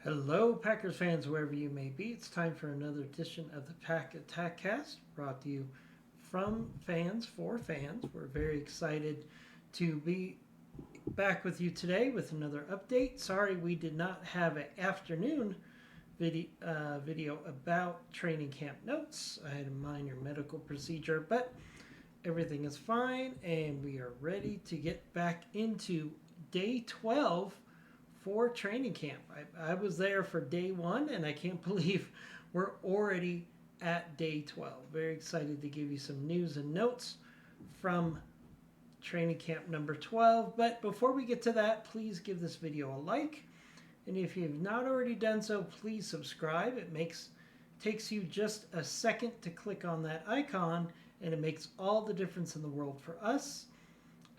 Hello, Packers fans, wherever you may be. It's time for another edition of the Pack Attack Cast, brought to you from fans for fans. We're very excited to be back with you today with another update. Sorry we did not have an afternoon video about training camp notes. I had a minor medical procedure, but everything is fine, and we are ready to get back into day 12 for training camp. I was there for day 1, and I can't believe we're already at day 12. Very excited to give you some news and notes from training camp number 12. But before we get to that, please give this video a like. And if you've not already done so, please subscribe. It takes you just a second to click on that icon, and it makes all the difference in the world for us.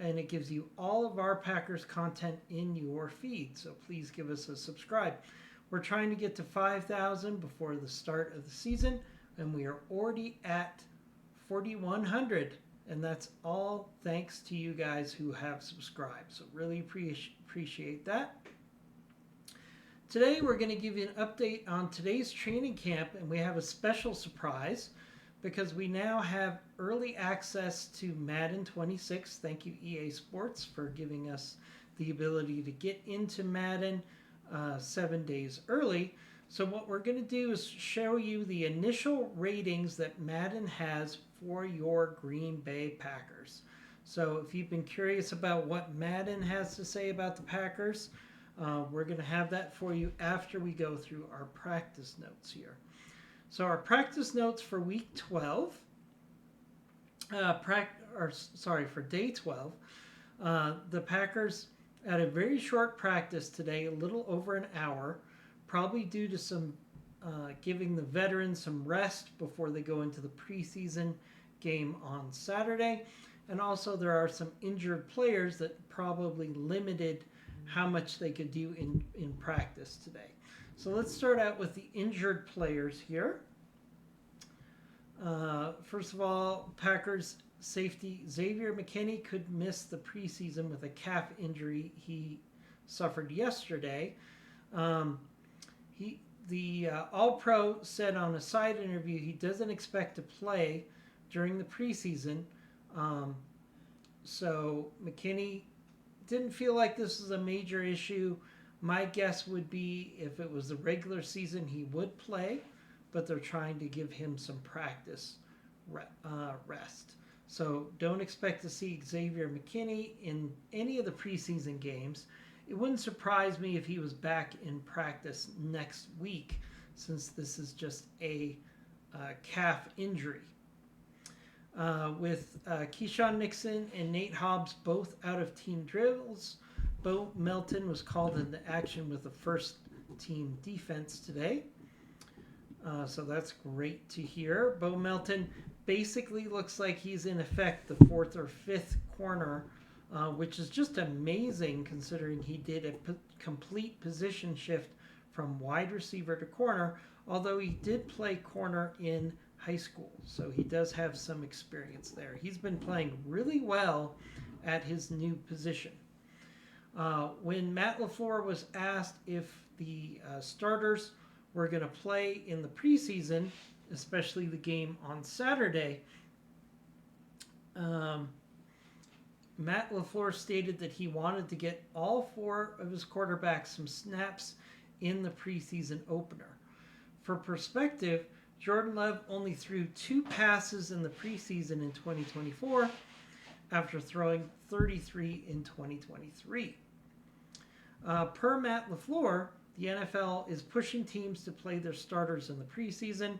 And it gives you all of our Packers content in your feed. So please give us a subscribe. We're trying to get to 5,000 before the start of the season, and we are already at 4,100. And that's all thanks to you guys who have subscribed. So really appreciate that. Today we're going to give you an update on today's training camp, and we have a special surprise because we now have early access to Madden 26. Thank you, EA Sports, for giving us the ability to get into Madden 7 days early. So what we're going to do is show you the initial ratings that Madden has for your Green Bay Packers. So if you've been curious about what Madden has to say about the Packers, we're going to have that for you after we go through our practice notes here. So our practice notes for week 12, for day 12, the Packers had a very short practice today, a little over an hour, probably due to some giving the veterans some rest before they go into the preseason game on Saturday. And also there are some injured players that probably limited how much they could do in practice today. So let's start out with the injured players here. First of all, Packers safety Xavier McKinney could miss the preseason with a calf injury he suffered yesterday. The All-Pro said on a side interview he doesn't expect to play during the preseason. So McKinney didn't feel like this was a major issue. My guess would be if it was the regular season, he would play, but they're trying to give him some practice rest. So don't expect to see Xavier McKinney in any of the preseason games. It wouldn't surprise me if he was back in practice next week, since this is just a calf injury. With Keyshawn Nixon and Nate Hobbs both out of team drills, Bo Melton was called into action with the first team defense today. So that's great to hear. Bo Melton basically looks like he's in effect the 4th or 5th corner, which is just amazing considering he did a complete position shift from wide receiver to corner, although he did play corner in high school, so he does have some experience there. He's been playing really well at his new position. When Matt LaFleur was asked if the starters were going to play in the preseason, especially the game on Saturday, Matt LaFleur stated that he wanted to get all 4 of his quarterbacks some snaps in the preseason opener. For perspective, Jordan Love only threw 2 passes in the preseason in 2024 after throwing 33 in 2023. Per Matt LaFleur, the NFL is pushing teams to play their starters in the preseason,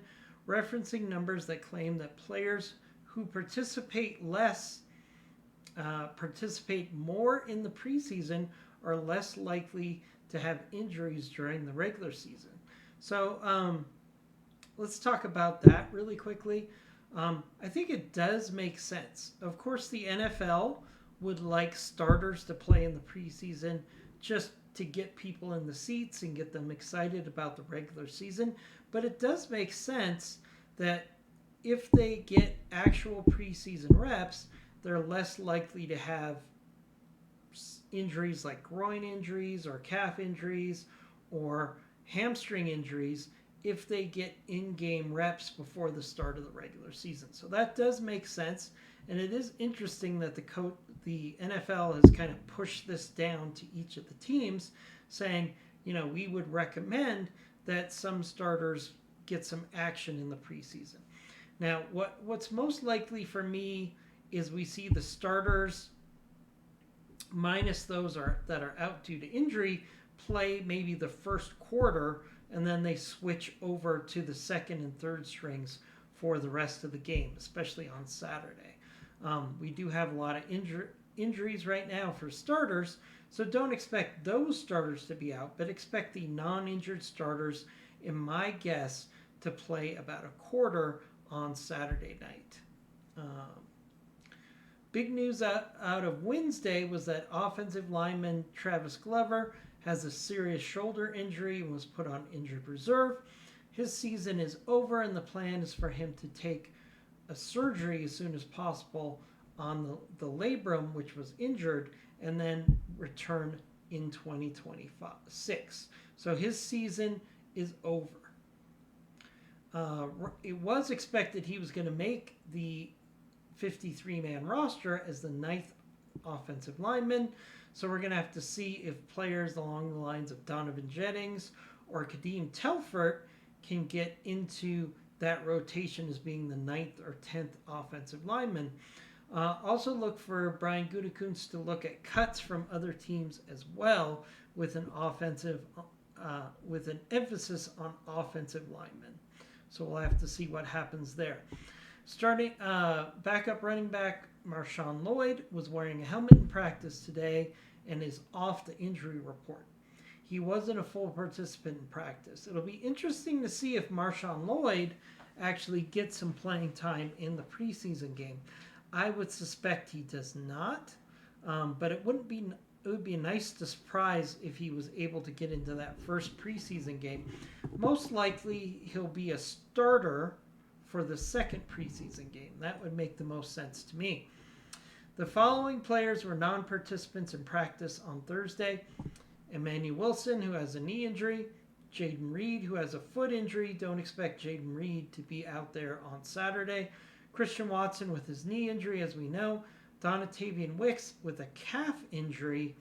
referencing numbers that claim that players who participate more in the preseason are less likely to have injuries during the regular season. So let's talk about that really quickly. I think it does make sense. Of course, the NFL would like starters to play in the preseason just to get people in the seats and get them excited about the regular season. But it does make sense that if they get actual preseason reps, they're less likely to have injuries like groin injuries or calf injuries or hamstring injuries if they get in-game reps before the start of the regular season. So that does make sense, and it is interesting that the NFL has kind of pushed this down to each of the teams, saying, we would recommend that some starters get some action in the preseason. Now, what's most likely for me is we see the starters, minus those that are out due to injury, play maybe the first quarter, and then they switch over to the second and third strings for the rest of the game, especially on Saturday. We do have a lot of injuries right now for starters, so don't expect those starters to be out, but expect the non-injured starters, in my guess, to play about a quarter on Saturday night. Big news out of Wednesday was that offensive lineman Travis Glover has a serious shoulder injury and was put on injured reserve. His season is over, and the plan is for him to take a surgery as soon as possible on the labrum, which was injured, and then return in 2026. So his season is over. It was expected he was going to make the 53-man roster as the 9th offensive lineman. So we're going to have to see if players along the lines of Donovan Jennings or Kadeem Telfort can get into that rotation as being the 9th or 10th offensive lineman. Also look for Brian Gutekunst to look at cuts from other teams as well, with an emphasis on offensive linemen. So we'll have to see what happens there. Starting backup running back Marshawn Lloyd was wearing a helmet in practice today and is off the injury report. He wasn't a full participant in practice. It'll be interesting to see if Marshawn Lloyd actually gets some playing time in the preseason game. I would suspect he does not, but it would be a nice surprise if he was able to get into that first preseason game. Most likely he'll be a starter for the second preseason game. That would make the most sense to me. The following players were non-participants in practice on Thursday: Emmanuel Wilson, who has a knee injury; Jaden Reed, who has a foot injury. Don't expect Jaden Reed to be out there on Saturday. Christian Watson with his knee injury, as we know. Donatavian Wicks with a calf injury.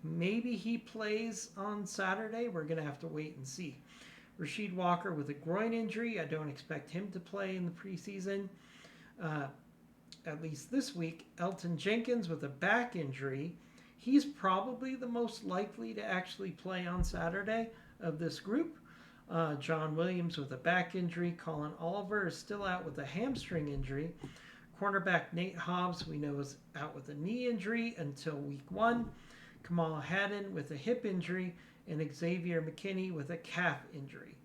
Maybe he plays on Saturday. We're going to have to wait and see. Rasheed Walker with a groin injury. I don't expect him to play in the preseason, at least this week. Elton Jenkins with a back injury. He's probably the most likely to actually play on Saturday of this group. John Williams with a back injury. Colin Oliver is still out with a hamstring injury. Cornerback Nate Hobbs, we know, is out with a knee injury until week 1. Kamal Haddon with a hip injury, and Xavier McKinney with a calf injury.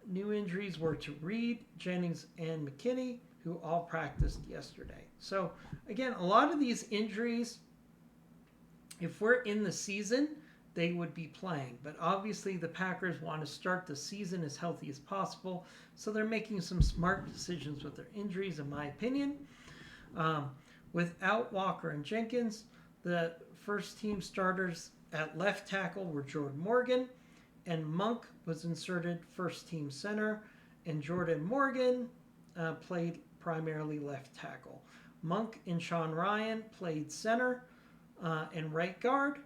New injuries were to Reed, Jennings, and McKinney, who all practiced yesterday. So, again, a lot of these injuries, if we're in the season, they would be playing. But obviously the Packers want to start the season as healthy as possible, so they're making some smart decisions with their injuries, in my opinion. Without Walker and Jenkins, the first team starters at left tackle were Jordan Morgan, and Monk was inserted first team center, and Jordan Morgan played primarily left tackle. Monk and Sean Ryan played center and right guard,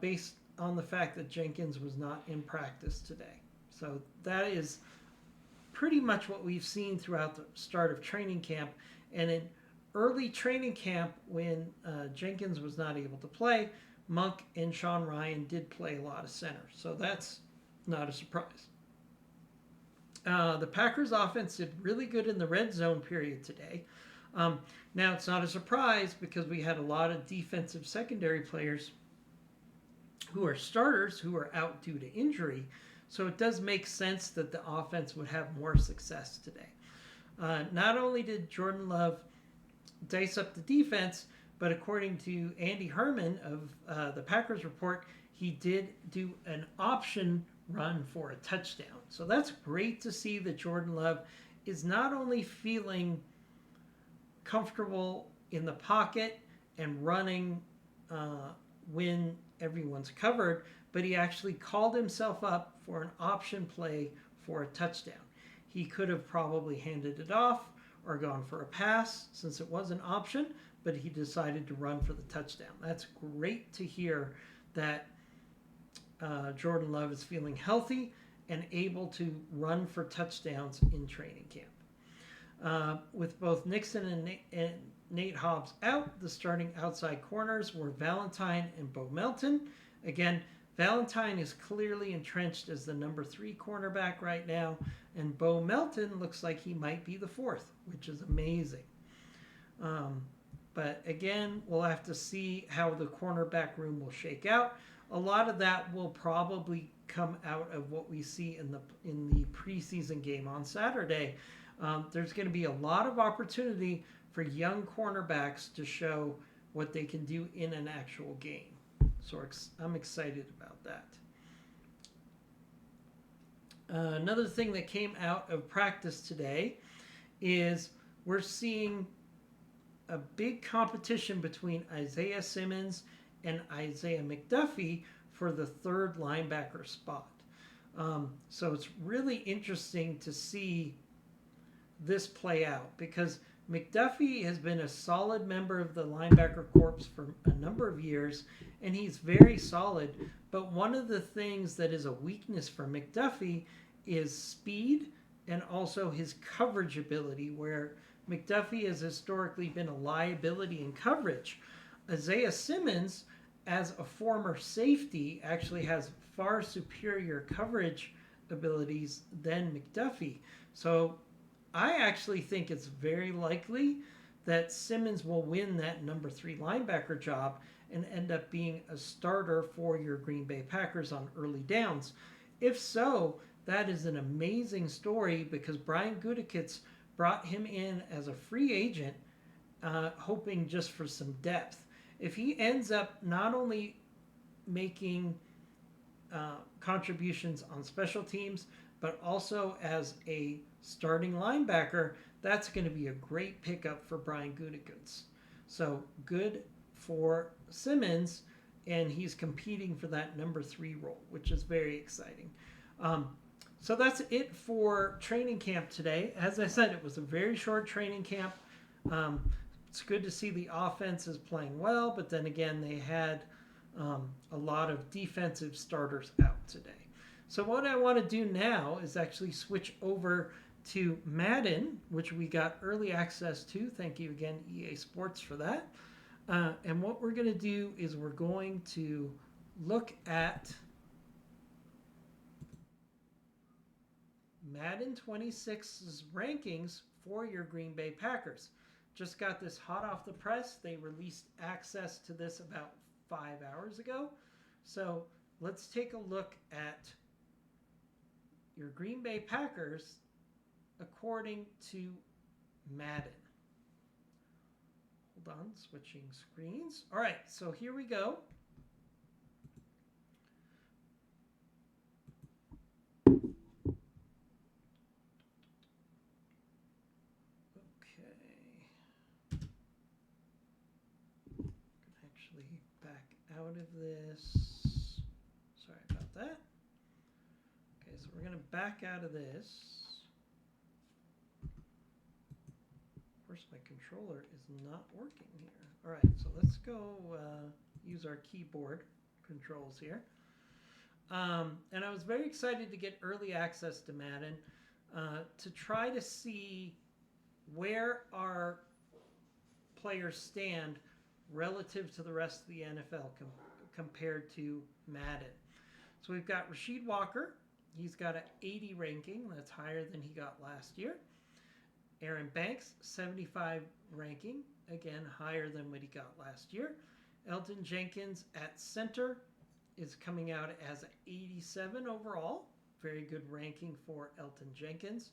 based on the fact that Jenkins was not in practice today. So that is pretty much what we've seen throughout the start of training camp. And in early training camp, when Jenkins was not able to play, Monk and Sean Ryan did play a lot of center. So that's not a surprise. The Packers offense did really good in the red zone period today. Now, it's not a surprise because we had a lot of defensive secondary players who are starters who are out due to injury. So it does make sense that the offense would have more success today. Not only did Jordan Love dice up the defense, but according to Andy Herman of the Packers report, he did do an option run for a touchdown. So that's great to see that Jordan Love is not only feeling comfortable in the pocket and running when everyone's covered, but he actually called himself up for an option play for a touchdown. He could have probably handed it off or gone for a pass since it was an option, but he decided to run for the touchdown. That's great to hear that Jordan Love is feeling healthy and able to run for touchdowns in training camp. With both Nixon and Nate Hobbs out, the starting outside corners were Valentine and Bo Melton. Again, Valentine is clearly entrenched as the number 3 cornerback right now, and Bo Melton looks like he might be the 4th, which is amazing. But again, we'll have to see how the cornerback room will shake out. A lot of that will probably come out of what we see in the preseason game on Saturday. There's going to be a lot of opportunity for young cornerbacks to show what they can do in an actual game. So I'm excited about that. Another thing that came out of practice today is we're seeing a big competition between Isaiah Simmons and Isaiah McDuffie for the 3rd linebacker spot. So it's really interesting to see this play out because McDuffie has been a solid member of the linebacker corps for a number of years, and he's very solid. But one of the things that is a weakness for McDuffie is speed and also his coverage ability, where McDuffie has historically been a liability in coverage. Isaiah Simmons, as a former safety, actually has far superior coverage abilities than McDuffie. So I actually think it's very likely that Simmons will win that number 3 linebacker job and end up being a starter for your Green Bay Packers on early downs. If so, that is an amazing story because Brian Gutekunst brought him in as a free agent, hoping just for some depth. If he ends up not only making contributions on special teams, but also as a starting linebacker, that's going to be a great pickup for Brian Gutekunst. So good for Simmons, and he's competing for that number 3 role, which is very exciting. So that's it for training camp today. As I said, it was a very short training camp. It's good to see the offense is playing well, but then again, they had a lot of defensive starters out today. So what I want to do now is actually switch over to Madden, which we got early access to. Thank you again, EA Sports, for that. And what we're going to do is we're going to look at Madden 26's rankings for your Green Bay Packers. Just got this hot off the press. They released access to this about 5 hours ago. So let's take a look at your Green Bay Packers according to Madden. Hold on, switching screens. All right, so here we go. Out of this. Sorry about that. Okay, so we're going to back out of this. Of course, my controller is not working here. All right, so let's go use our keyboard controls here. And I was very excited to get early access to Madden to try to see where our players stand relative to the rest of the NFL compared to Madden. So we've got Rasheed Walker. He's got an 80 ranking. That's higher than he got last year. Aaron Banks, 75 ranking. Again, higher than what he got last year. Elton Jenkins at center is coming out as 87 overall. Very good ranking for Elton Jenkins.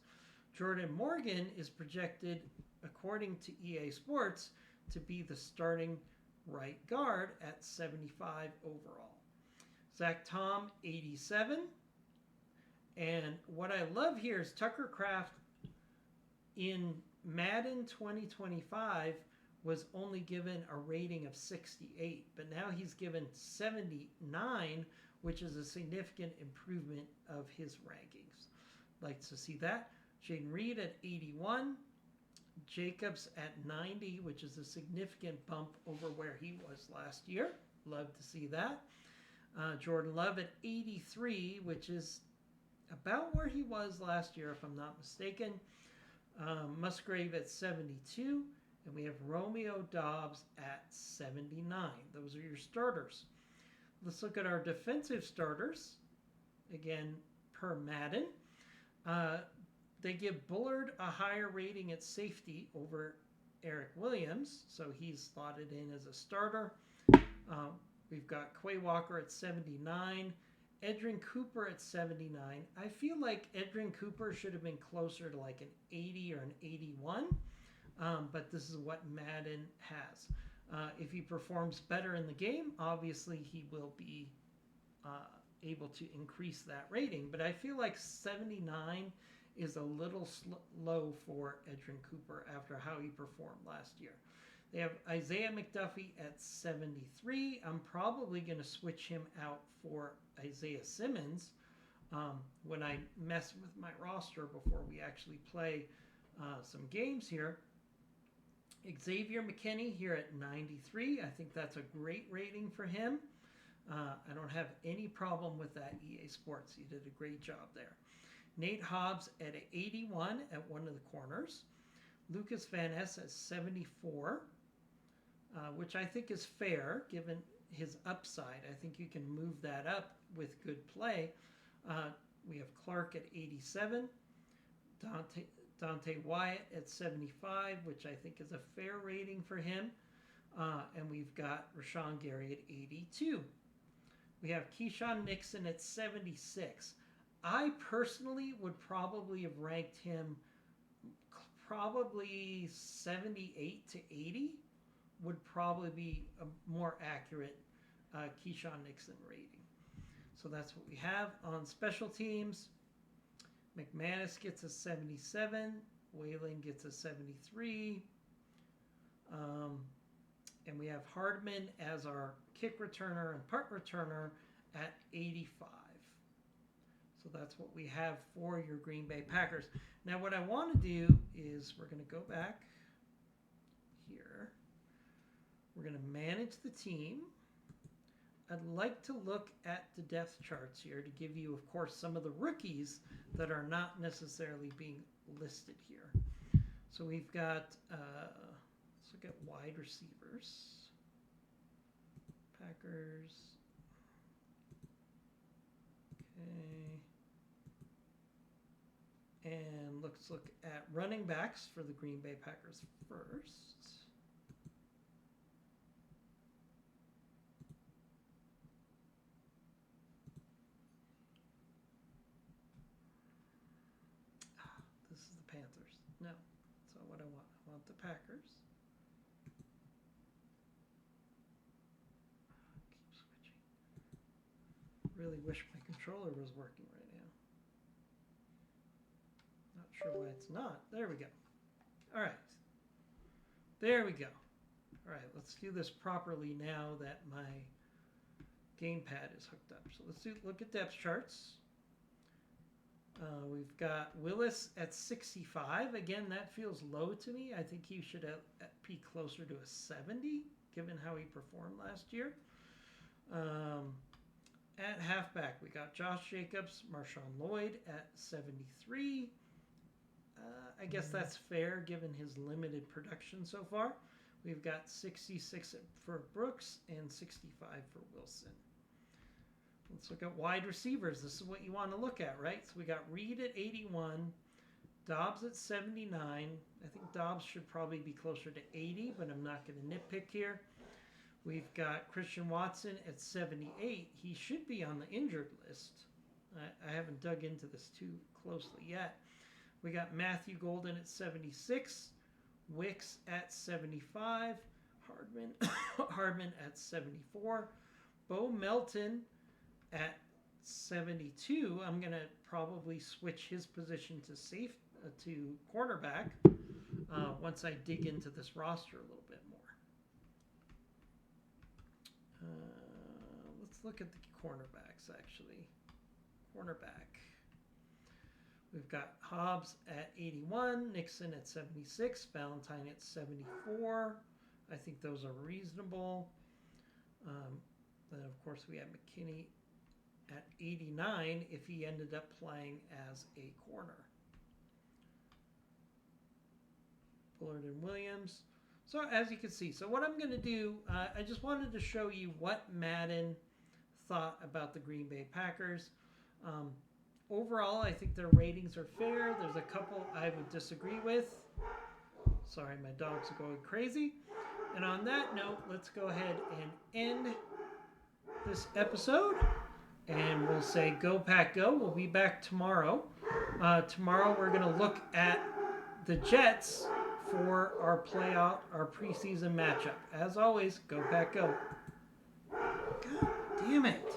Jordan Morgan is projected, according to EA Sports, to be the starting right guard at 75 overall. Zach Tom, 87. And what I love here is Tucker Kraft in Madden 2025 was only given a rating of 68, but now he's given 79, which is a significant improvement of his rankings. Like to see that. Jaden Reed at 81. Jacobs at 90, which is a significant bump over where he was last year. Love to see that. Jordan Love at 83, which is about where he was last year, if I'm not mistaken. Musgrave at 72. And we have Romeo Doubs at 79. Those are your starters. Let's look at our defensive starters. Again, per Madden. They give Bullard a higher rating at safety over Eric Williams, so he's slotted in as a starter. We've got Quay Walker at 79, Edrin Cooper at 79. I feel like Edrin Cooper should have been closer to like an 80 or an 81, but this is what Madden has. If he performs better in the game, obviously he will be able to increase that rating, but I feel like 79 is a little low for Edrin Cooper after how he performed last year. They have Isaiah McDuffie at 73. I'm probably going to switch him out for Isaiah Simmons when I mess with my roster before we actually play some games here. Xavier McKinney here at 93. I think that's a great rating for him. I don't have any problem with that, EA Sports. He did a great job there. Nate Hobbs at 81 at one of the corners. Lucas Van Ness at 74, which I think is fair given his upside. I think you can move that up with good play. We have Clark at 87. Dante Wyatt at 75, which I think is a fair rating for him. And we've got Rashawn Gary at 82. We have Keyshawn Nixon at 76. I personally would probably have ranked him probably 78 to 80 would probably be a more accurate Keyshawn Nixon rating. So that's what we have on special teams. McManus gets a 77. Whalen gets a 73. And we have Hardman as our kick returner and punt returner at 85. So that's what we have for your Green Bay Packers. Now what I want to do is we're going to go back here. We're going to manage the team. I'd like to look at the depth charts here to give you, of course, some of the rookies that are not necessarily being listed here. So we've got, let's look at wide receivers. Packers. Okay. And let's look at running backs for the Green Bay Packers first. This is the Panthers. No, that's not what I want. I want the Packers. Keep switching. Really wish my controller was working right now. Not sure why it's not. There we go. All right. There we go. All right, let's do this properly now that my gamepad is hooked up. So let's look at depth charts. We've got Willis at 65. Again, that feels low to me. I think he should be closer to a 70, given how he performed last year. At halfback, we got Josh Jacobs, Marshawn Lloyd at 73. I guess that's fair given his limited production so far. We've got 66 for Brooks and 65 for Wilson. Let's look at wide receivers. This is what you want to look at, right? So we got Reed at 81, Doubs at 79. I think Doubs should probably be closer to 80, but I'm not going to nitpick here. We've got Christian Watson at 78. He should be on the injured list. I haven't dug into this too closely yet. We got Matthew Golden at 76, Wicks at 75, Hardman at 74, Bo Melton at 72. I'm going to probably switch his position to cornerback once I dig into this roster a little bit more. Let's look at the cornerbacks, actually. Cornerback. We've got Hobbs at 81, Nixon at 76, Valentine at 74. I think those are reasonable. Then, of course, we have McKinney at 89 if he ended up playing as a corner. Bullard and Williams. So as you can see, so what I'm going to do, I just wanted to show you what Madden thought about the Green Bay Packers. Overall, I think their ratings are fair. There's a couple I would disagree with. Sorry, my dogs are going crazy. And on that note, let's go ahead and end this episode. And we'll say go Pack Go. We'll be back tomorrow. Tomorrow we're going to look at the Jets for our preseason matchup. As always, go Pack Go. God damn it.